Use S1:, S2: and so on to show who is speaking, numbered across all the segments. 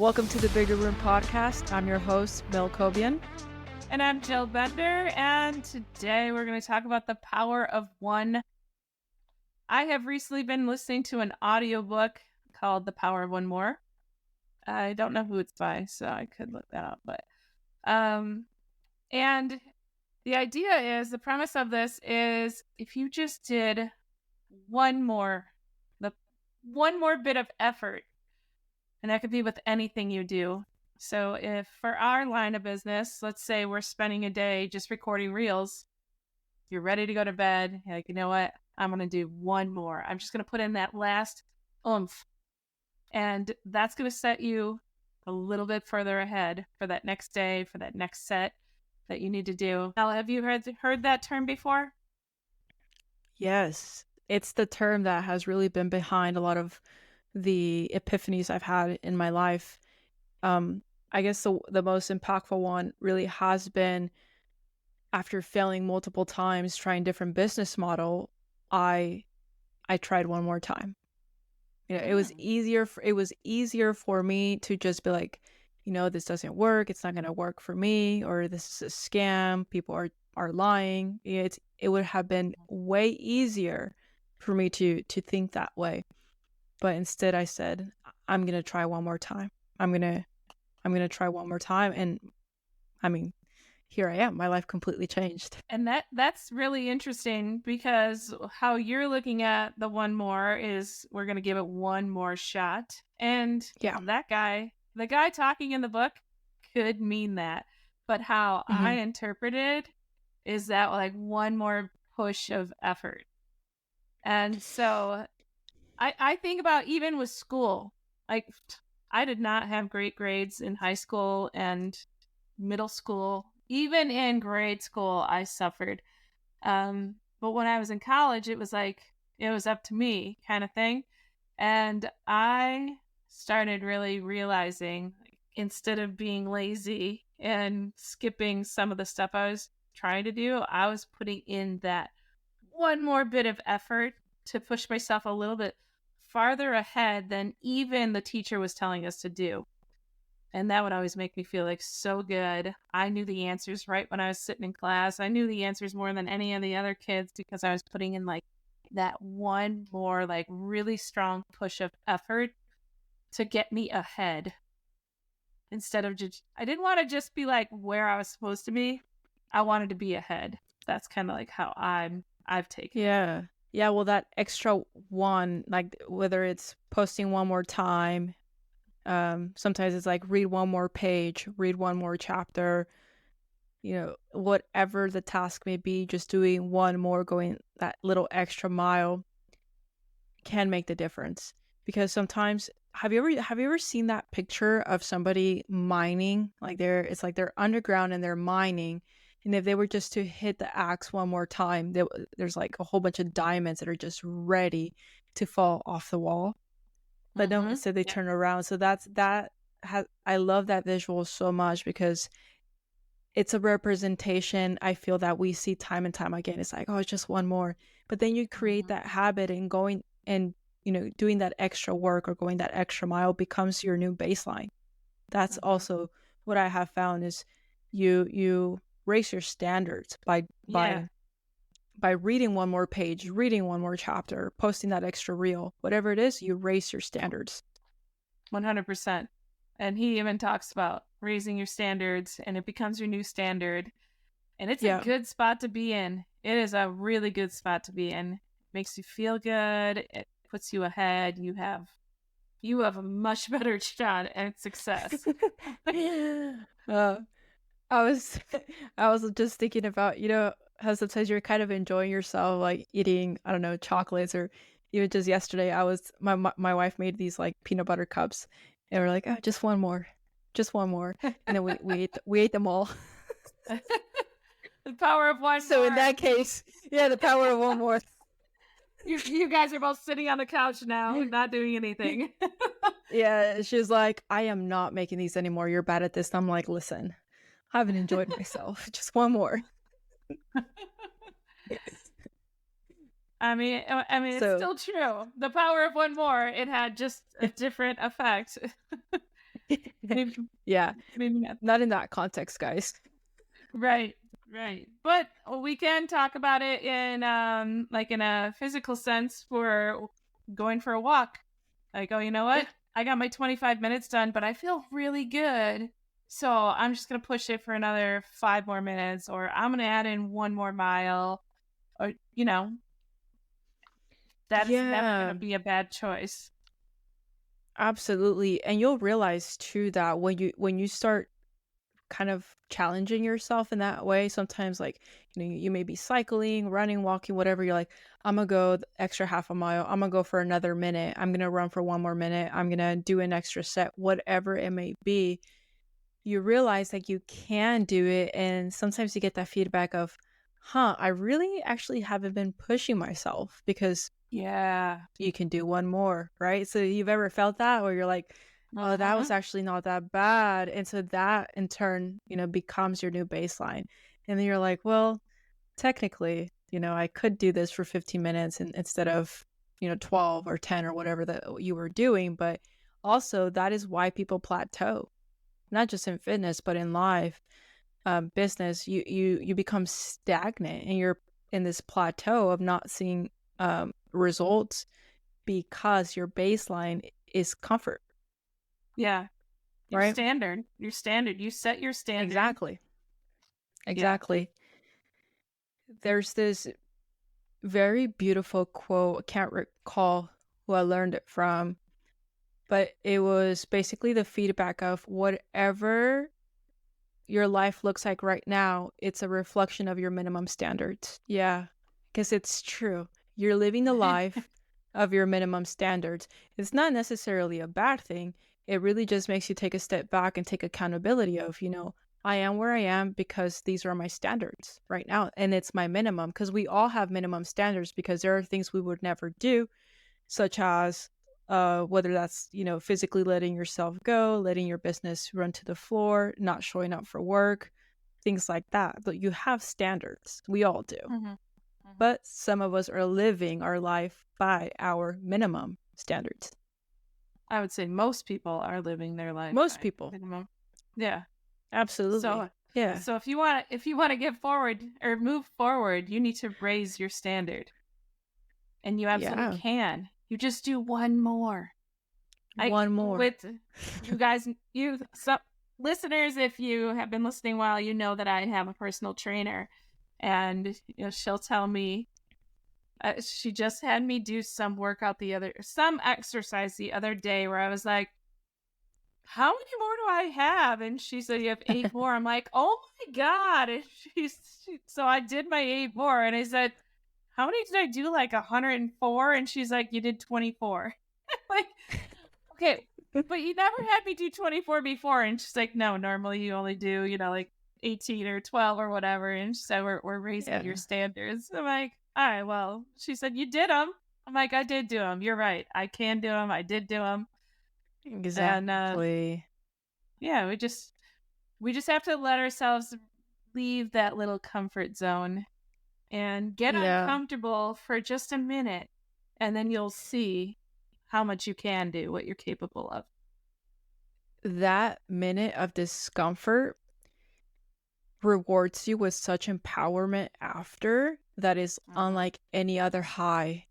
S1: Welcome to the Bigger Room podcast. I'm your host, Mel Cobian.
S2: And I'm Jill Bender, and today we're going to talk about the power of one. I have recently been listening to an audiobook called The Power of One More. I don't know who it's by, so I could look that up. But and the idea is, the premise of this is, if you just did one more bit of effort, and that could be with anything you do. So if for our line of business, let's say we're spending a day just recording reels, you're ready to go to bed, you're like, you know what? I'm going to do one more. I'm just going to put in that last oomph. And that's going to set you a little bit further ahead for that next day, for that next set that you need to do. Now, have you heard that term before?
S1: Yes, it's the term that has really been behind a lot of the epiphanies I've had in my life. I guess the most impactful one really has been after failing multiple times trying different business model. I tried one more time. It was easier for me to just be like, this doesn't work. It's not going to work for me, or this is a scam. People are lying. It would have been way easier for me to think that way. But instead I said, I'm going to try one more time. I'm going to try one more time. And I mean, here I am. My life completely changed.
S2: And that's really interesting, because how you're looking at the one more is, we're going to give it one more shot. And the guy talking in the book could mean that. But how I interpreted is that, like, one more push of effort. And so I think about, even with school, like, I did not have great grades in high school and middle school. Even in grade school, I suffered. But when I was in college, it was like, it was up to me kind of thing. And I started really realizing, instead of being lazy and skipping some of the stuff I was trying to do, I was putting in that one more bit of effort to push myself a little bit farther ahead than even the teacher was telling us to do. And that would always make me feel like so good. I knew the answers right when I was sitting in class. I knew the answers more than any of the other kids, because I was putting in like that one more, like, really strong push of effort to get me ahead. Instead of I didn't want to just be like where I was supposed to be. I wanted to be ahead. That's kind of like how I've taken it.
S1: Yeah, well, that extra one, like whether it's posting one more time, sometimes it's like read one more page, read one more chapter, whatever the task may be, just doing one more, going that little extra mile can make the difference. Because sometimes, have you ever seen that picture of somebody mining? It's like they're underground and they're mining. And if they were just to hit the axe one more time, there's like a whole bunch of diamonds that are just ready to fall off the wall. But no, so they turn around. So I love that visual so much, because it's a representation, I feel, that we see time and time again. It's like, oh, it's just one more. But then you create that habit, and going and, doing that extra work or going that extra mile becomes your new baseline. That's also what I have found, is you raise your standards by reading one more page, reading one more chapter, posting that extra reel, whatever it is, you raise your standards.
S2: 100%. And he even talks about raising your standards, and it becomes your new standard. And it's a good spot to be in. It is a really good spot to be in. It makes you feel good. It puts you ahead. You have a much better shot at success.
S1: I was just thinking about, how sometimes you're kind of enjoying yourself, like eating, I don't know, chocolates, or even just yesterday, my wife made these like peanut butter cups, and we're like, oh, just one more, and then we ate them all.
S2: The power of one.
S1: So in that case, the power of one more.
S2: You guys are both sitting on the couch now, not doing anything.
S1: Yeah, she's like, I am not making these anymore. You're bad at this. And I'm like, listen, I haven't enjoyed myself. Just one more.
S2: I mean, it's still true. The power of one more, it had just a different effect. maybe,
S1: Yeah,
S2: maybe not.
S1: not in that context, guys.
S2: Right, right. But we can talk about it in like in a physical sense for going for a walk. Like, oh, you know
S1: Yeah.
S2: what? I got my 25 minutes done, but I feel really good. So I'm just gonna push it for another 5 more minutes, or I'm gonna add in 1 more mile, or that is never gonna
S1: Yeah,
S2: be a bad choice.
S1: absolutely. And you'll realize too that when you start kind of challenging yourself in that way, sometimes like, you may be cycling, running, walking, whatever, you're like, I'm gonna go the extra half a mile, I'm gonna go for another minute, I'm gonna run for one more minute, I'm gonna do an extra set, whatever it may be. You realize that you can do it, and sometimes you get that feedback of, I really actually haven't been pushing myself, because
S2: Yeah.
S1: you can do one more, right? So you've ever felt that where you're like, oh, that was
S2: Mhm.
S1: actually not that bad. And so that in turn, becomes your new baseline. And then you're like, well, technically, I could do this for 15 minutes instead of, 12 or 10 or whatever that you were doing. But also, that is why people plateau, not just in fitness, but in life, business. You become stagnant, and you're in this plateau of not seeing results, because your baseline is comfort,
S2: Yeah. Your
S1: right?
S2: standard. Your standard. You set your standard.
S1: Exactly.
S2: Yeah.
S1: Exactly. There's this very beautiful quote. I can't recall who I learned it from, but it was basically the feedback of whatever your life looks like right now, it's a reflection of your minimum standards. Yeah, because it's true. You're living the life of your minimum standards. It's not necessarily a bad thing. It really just makes you take a step back and take accountability of, I am where I am because these are my standards right now. And it's my minimum, because we all have minimum standards, because there are things we would never do, such as whether that's, physically letting yourself go, letting your business run to the floor, not showing up for work, things like that. But you have standards. We all do.
S2: Mhm. Mhm.
S1: But some of us are living our life by our minimum standards.
S2: I would say most people are living their life
S1: Most
S2: by
S1: people.
S2: minimum. Yeah.
S1: Absolutely.
S2: So
S1: Yeah.
S2: so if you want to get forward or move forward, you need to raise your standard. And you absolutely
S1: Yeah.
S2: can. You just do one more. I
S1: One more.
S2: with you guys, you some listeners, if you have been listening a while, you know that I have a personal trainer, and she'll tell me she just had me do some exercise the other day where I was like, how many more do I have? And she said, you have 8 more. I'm like, oh my God. And so I did my 8 more. And I said, how many did I do? Like 104? And she's like, you did 24. Like, okay, but you never had me do 24 before. And she's like, no, normally you only do, like 18 or 12 or whatever. And she said, we're raising your
S1: Yeah.
S2: standards. I'm like, all right, well, she said, you did them. I'm like, I did do them. You're right. I can do them. I did do them. And
S1: Exactly.
S2: yeah, we just have to let ourselves leave that little comfort zone and get
S1: Yeah.
S2: uncomfortable for just a minute, and then you'll see how much you can do, what you're capable of.
S1: That minute of discomfort rewards you with such empowerment after, that is
S2: Mhm.
S1: unlike any other high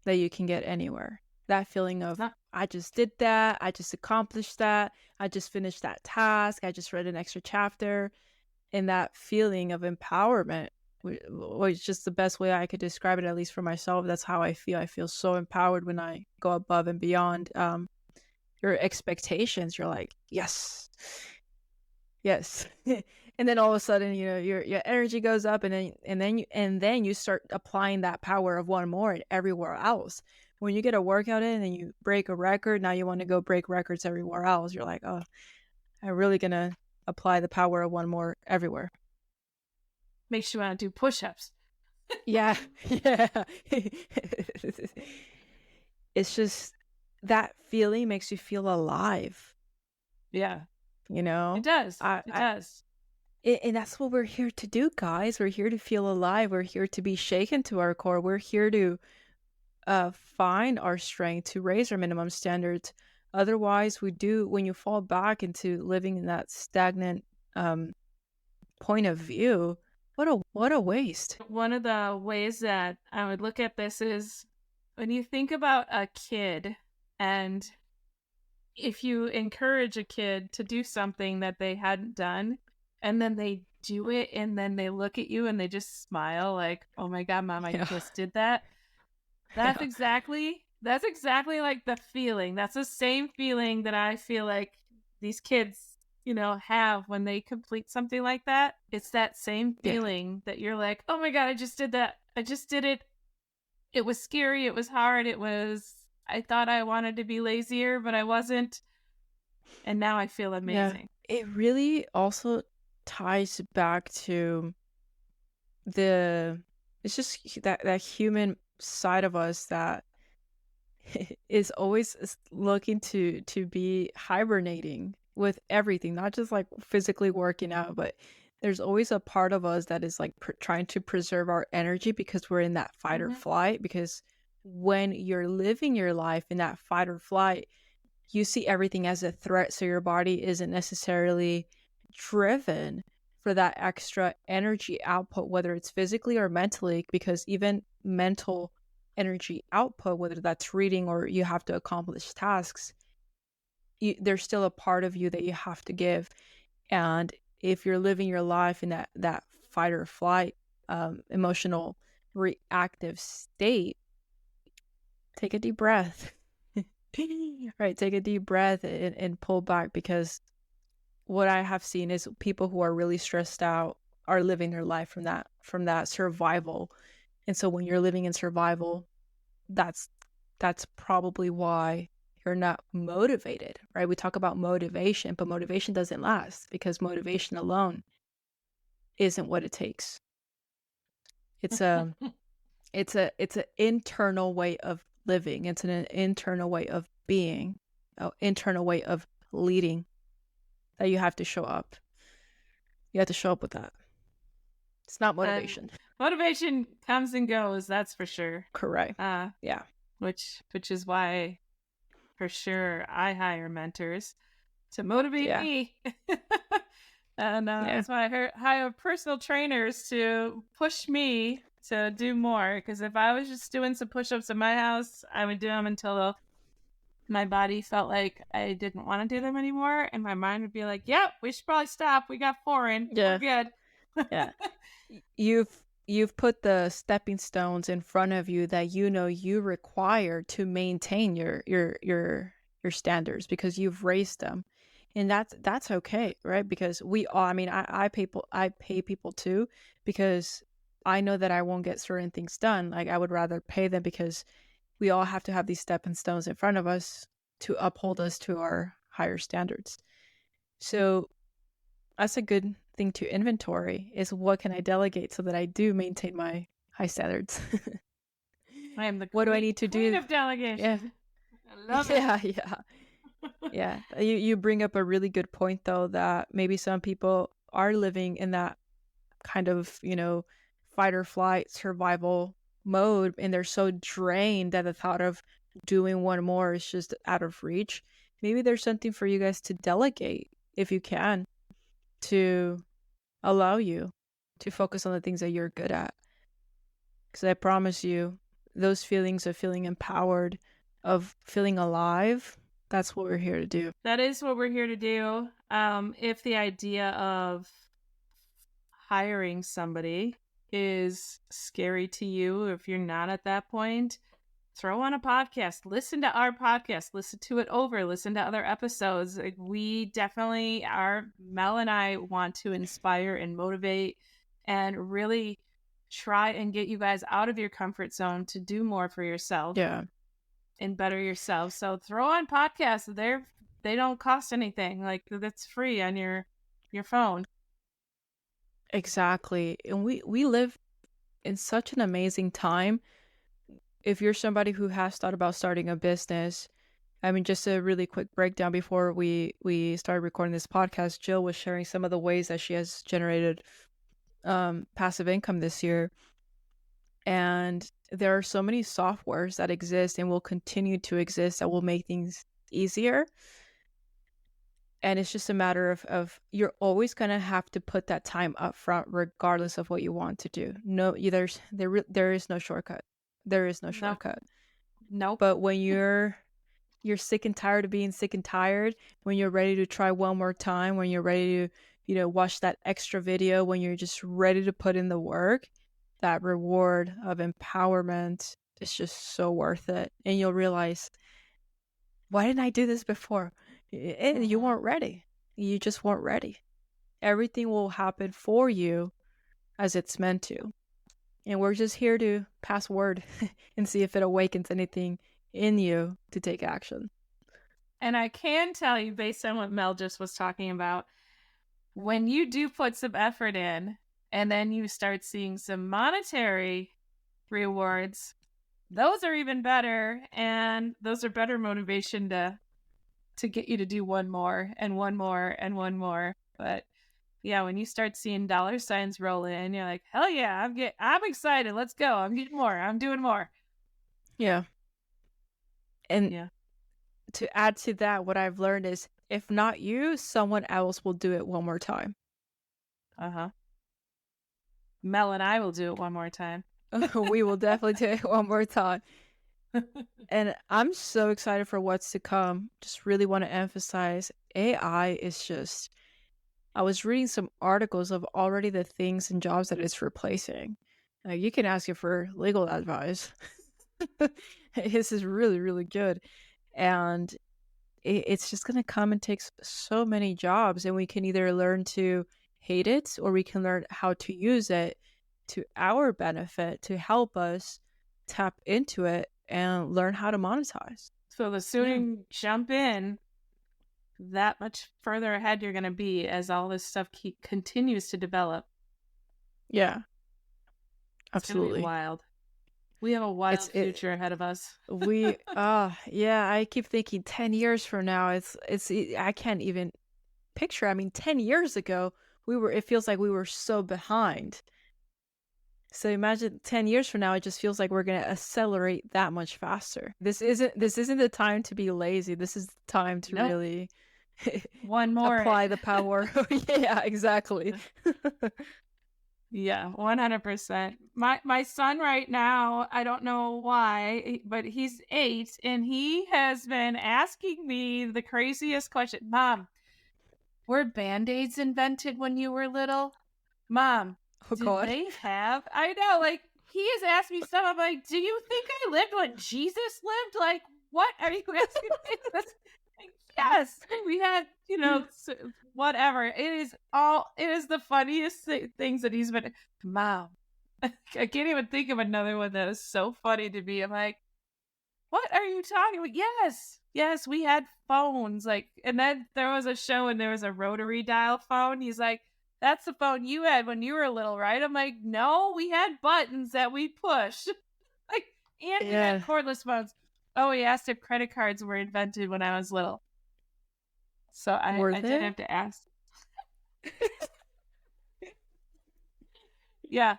S1: that you can get anywhere. That feeling
S2: It's
S1: of,
S2: not.
S1: I just did that, I just accomplished that, I just finished that task, I just read an extra chapter, and that feeling of empowerment was just the best way I could describe it, at least for myself. That's how I feel. I feel so empowered when I go above and beyond your expectations. You're like, yes, yes. And then all of a sudden, your energy goes up, and then you start applying that power of one more everywhere else. When you get a workout in and you break a record, now you want to go break records everywhere else. You're like, oh, I'm really gonna apply the power of one more everywhere.
S2: Makes you want to do push-ups.
S1: Yeah. Yeah. It's just, that feeling makes you feel alive,
S2: Yeah,
S1: you
S2: it
S1: know?
S2: does.
S1: I,
S2: It
S1: I
S2: does.
S1: and that's what we're here to do, guys. We're here to feel alive. We're here to be shaken to our core. We're here to find our strength, to raise our minimum standards, Otherwise, when you fall back into living in that stagnant point of view, what a waste.
S2: One of the ways that I would look at this is when you think about a kid, and if you encourage a kid to do something that they hadn't done, and then they do it, and then they look at you and they just smile like, "Oh my God, Mom, I just did that." That's
S1: Yeah.
S2: exactly like the feeling. That's the same feeling that I feel like these kids, have when they complete something like that. It's that same
S1: Yeah.
S2: feeling that you're like, "Oh my God, I just did that. I just did it. It was scary. It was hard. I thought I wanted to be lazier, but I wasn't. And now I feel
S1: Yeah.
S2: amazing."
S1: It really also ties back to it's just that human side of us that is always looking to be hibernating with everything, not just like physically working out, but there's always a part of us that is like trying to preserve our energy because we're in that fight or flight. Because when you're living your life in that fight or flight, you see everything as a threat, so your body isn't necessarily driven for that extra energy output, whether it's physically or mentally, because even mental energy output, whether that's reading or you have to accomplish tasks, there's still a part of you that you have to give. And if you're living your life in that fight or flight, emotional reactive state, take a deep breath. Right, take a deep breath and pull back, because what I have seen is people who are really stressed out are living their life from that survival. And so when you're living in survival, that's probably why you're not motivated, right? We talk about motivation, but motivation doesn't last because motivation alone isn't what it takes. It's a it's an internal way of living. It's an internal way of being, an internal way of leading that you have to show up. You have to show up with that. It's not motivation.
S2: Motivation comes and goes, that's for sure.
S1: Correct. Yeah.
S2: Which is why, for sure, I hire mentors to motivate me. And that's why I hire personal trainers to push me to do more. Because if I was just doing some push-ups in my house, I would do them until my body felt like I didn't want to do them anymore, and my mind would be like, "Yep, we should probably stop. We got 4 in.
S1: Yeah.
S2: We're good."
S1: Yeah. You've put the stepping stones in front of you that you require to maintain your standards, because you've raised them. And that's okay, right? Because we all, I mean, I pay people too, because I know that I won't get certain things done. Like, I would rather pay them because we all have to have these stepping stones in front of us to uphold us to our higher standards. So that's a good thing to inventory, is what can I delegate so that I do maintain my high standards.
S2: I am the
S1: what do I need to
S2: queen
S1: do?
S2: of delegation.
S1: Yeah.
S2: I love it.
S1: Yeah. You bring up a really good point, though, that maybe some people are living in that kind of, fight or flight survival mode, and they're so drained that the thought of doing one more is just out of reach. Maybe there's something for you guys to delegate, if you can, to allow you to focus on the things that you're good at. Because I promise you, those feelings of feeling empowered, of feeling alive, that's what we're here to do.
S2: That is what we're here to do. If the idea of hiring somebody is scary to you, if you're not at that point, throw on a podcast. Listen to our podcast. Listen to it over. Listen to other episodes. Like, we definitely are. Mel and I want to inspire and motivate and really try and get you guys out of your comfort zone to do more for yourself.
S1: Yeah.
S2: And better yourself. So throw on podcasts. They don't cost anything. Like, that's free on your phone.
S1: Exactly. And we live in such an amazing time. If you're somebody who has thought about starting a business, I mean, just a really quick breakdown before we started recording this podcast, Jill was sharing some of the ways that she has generated passive income this year. And there are so many softwares that exist and will continue to exist that will make things easier. And it's just a matter of you're always gonna have to put that time up front regardless of what you want to do. No, there is no shortcut. There is no
S2: No,
S1: shortcut.
S2: nope.
S1: But when you're sick and tired of being sick and tired, when you're ready to try one more time, when you're ready to, watch that extra video, when you're just ready to put in the work, that reward of empowerment is just so worth it. And you'll realize, why didn't I do this before? And you weren't ready. You just weren't ready. Everything will happen for you as it's meant to. And we're just here to pass word and see if it awakens anything in you to take action.
S2: And I can tell you, based on what Mel just was talking about, when you do put some effort in and then you start seeing some monetary rewards, those are even better. And those are better motivation to get you to do one more and one more and one more. But yeah, when you start seeing dollar signs roll in, you're like, hell yeah, I'm excited. Let's go. I'm getting more. I'm doing more.
S1: Yeah. And to add to that, what I've learned is if not you, someone else will do it one more time.
S2: Uh-huh. Mel and I will do it one more time.
S1: We will definitely do it one more time. And I'm so excited for what's to come. Just really want to emphasize AI is just, I was reading some articles of already the things and jobs that it's replacing. You can ask it for legal advice. This is really, really good. And it's just going to come and take so many jobs. And we can either learn to hate it or we can learn how to use it to our benefit to help us tap into it and learn how to monetize.
S2: So the sooner you jump in, that much further ahead you're going to be as all this stuff continues to develop.
S1: Yeah.
S2: It's gonna be wild. We have a wild future ahead of us.
S1: Yeah, I keep thinking 10 years from now, I can't even picture. I mean, 10 years ago, it feels like we were so behind. So imagine 10 years from now, it just feels like we're going to accelerate that much faster. This isn't the time to be lazy. This is the time to really
S2: one more
S1: apply the power. Yeah, exactly.
S2: Yeah, 100%. My son right now, I don't know why, but he's 8 and he has been asking me the craziest question. Mom, were Band-Aids invented when you were little? Mom, did they have? I know, like, he has asked me stuff. I'm like, do you think I lived when Jesus lived? Like, what are you asking me? Yes, we had, whatever. It is the funniest things that he's been. Mom, I can't even think of another one that is so funny to me. I'm like, what are you talking about? Yes, we had phones. Like, and then there was a show and there was a rotary dial phone. He's like, that's the phone you had when you were little, right? I'm like, no, we had buttons that we pushed. Like, and we had cordless phones. Oh, he asked if credit cards were invented when I was little. So I did have to ask. Yeah,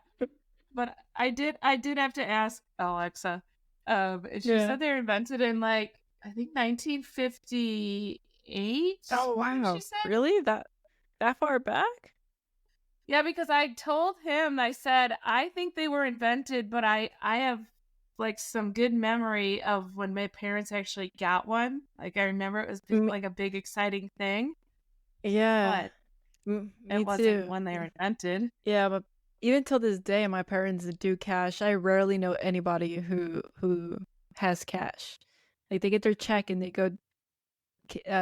S2: but I did have to ask Alexa. She said they were invented in like I think 1958.
S1: Oh wow! She said. Really? That far back?
S2: Yeah, because I told him, I said I think they were invented, but I have like some good memory of when my parents actually got one. Like I remember it was like a big exciting thing.
S1: Yeah,
S2: but it wasn't when they were invented.
S1: Yeah, but even till this day, my parents do cash. I rarely know anybody who has cash. Like they get their check and they go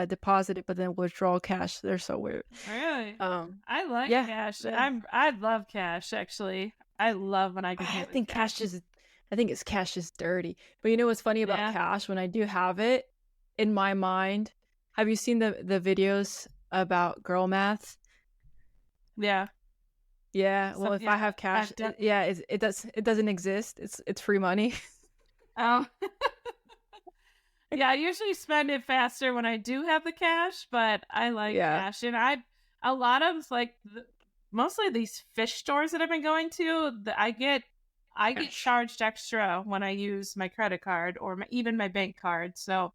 S1: deposit it, but then withdraw cash. They're so weird.
S2: Really? I like cash. I love cash actually. I love when I can.
S1: I think cash is cash is dirty. But you know what's funny about cash? When I do have it, in my mind, have you seen the videos about girl math?
S2: Yeah.
S1: Yeah. Well, if I have cash, it doesn't exist. It's free money.
S2: Oh. Yeah, I usually spend it faster when I do have the cash, but I like cash. And a lot of like mostly these fish stores that I've been going to, I get charged extra when I use my credit card or even my bank card. So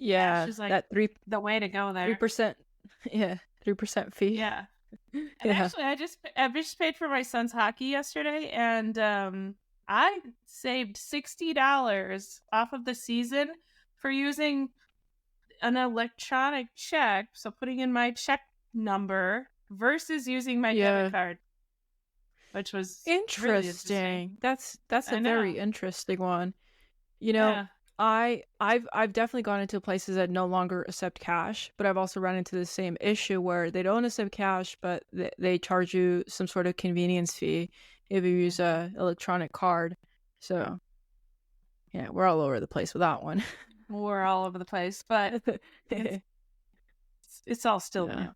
S1: Yeah,
S2: she's like,
S1: that
S2: the way to go there.
S1: 3%. Yeah, 3% fee.
S2: Yeah. And
S1: Yeah.
S2: actually, I just paid for my son's hockey yesterday, and I saved $60 off of the season for using an electronic check. So putting in my check number versus using my debit
S1: Yeah.
S2: card, which was really interesting.
S1: Interesting. That's a
S2: I know.
S1: very interesting one. You know,
S2: Yeah.
S1: I've definitely gone into places that no longer accept cash, but I've also run into the same issue where they don't accept cash, but they charge you some sort of convenience fee if you use a electronic card. So, yeah, we're all over the place with that one.
S2: We're all over the place, but it's all still
S1: Yeah.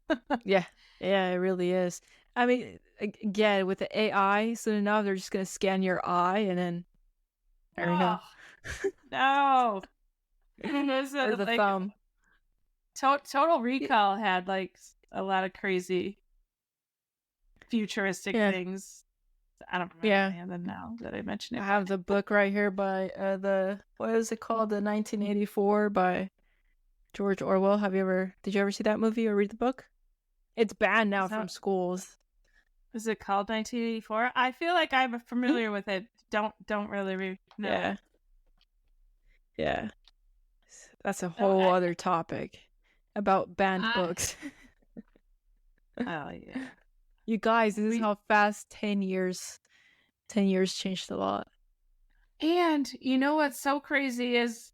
S2: new.
S1: Yeah. Yeah, it really is. I mean, again, with the AI, soon enough, they're just going to scan your eye and then there we go.
S2: No.
S1: Or the thumb.
S2: Total Recall had like a lot of crazy futuristic things. I don't remember any of them now that I mentioned it.
S1: I have the book right here by what is it called? The 1984 by George Orwell. Did you ever see that movie or read the book? It's banned now from schools.
S2: Is it called 1984? I feel like I'm familiar with it. Don't really know.
S1: Yeah. That's a whole other topic about banned books.
S2: Oh yeah.
S1: You guys, this is how fast 10 years changed a lot.
S2: And you know what's so crazy is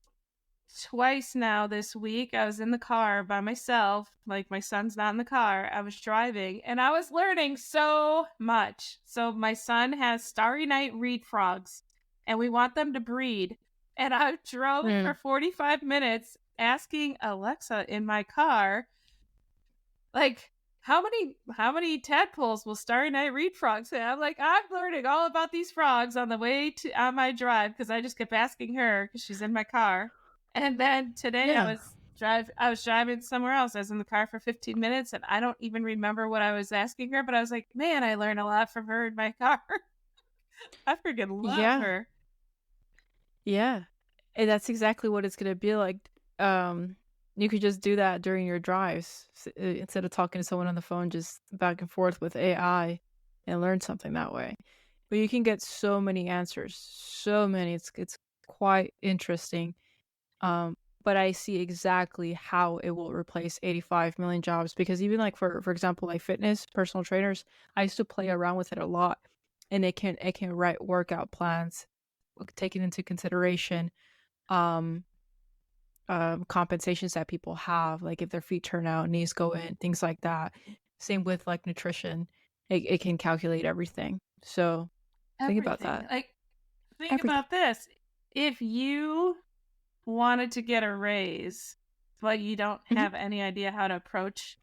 S2: twice now this week I was in the car by myself, like my son's not in the car. I was driving and I was learning so much. So my son has starry night reed frogs and we want them to breed. And I drove for 45 minutes asking Alexa in my car, like, how many tadpoles will starry night reed frogs have? I'm like, I'm learning all about these frogs on the way on my drive because I just kept asking her because she's in my car. And then today I was driving somewhere else. I was in the car for 15 minutes and I don't even remember what I was asking her, but I was like, man, I learned a lot from her in my car. I freaking love her.
S1: Yeah. And that's exactly what it's going to be like. You could just do that during your drives instead of talking to someone on the phone, just back and forth with AI and learn something that way. But you can get so many answers, so many. It's quite interesting. But I see exactly how it will replace 85 million jobs because even like for example, like fitness, personal trainers, I used to play around with it a lot, and it can write workout plans, taking into consideration compensations that people have, like if their feet turn out, knees go in, things like that. Same with like nutrition, it can calculate everything. So think about that.
S2: Like think about this: if you wanted to get a raise, but you don't have any idea how to approach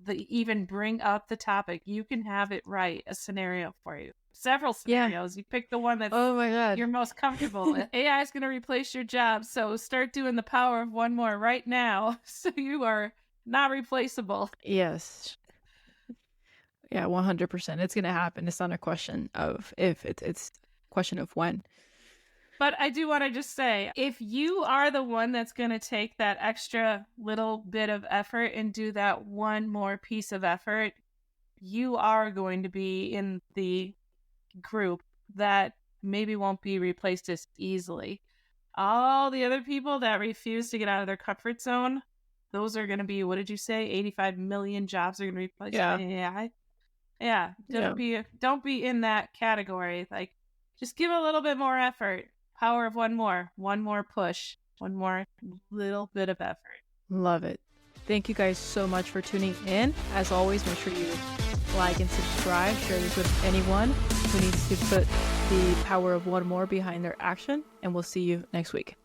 S2: even bring up the topic, you can have it write a scenario for you. Several scenarios. You pick the one that's you're most comfortable with. AI is going to replace your job, so start doing the power of one more right now so you are not replaceable.
S1: Yes. Yeah, 100%. It's going to happen. It's not a question of if, it's a question of when.
S2: But I do want to just say, if you are the one that's going to take that extra little bit of effort and do that one more piece of effort, you are going to be in the group that maybe won't be replaced as easily. All the other people that refuse to get out of their comfort zone, those are going to be, what did you say? 85 million jobs are going to be replaced by AI. Yeah. Don't be in that category. Like, just give a little bit more effort. Power of one more push, one more little bit of effort.
S1: Love it. Thank you guys so much for tuning in. As always, make sure you like and subscribe. Share this with anyone who needs to put the power of one more behind their action. And we'll see you next week.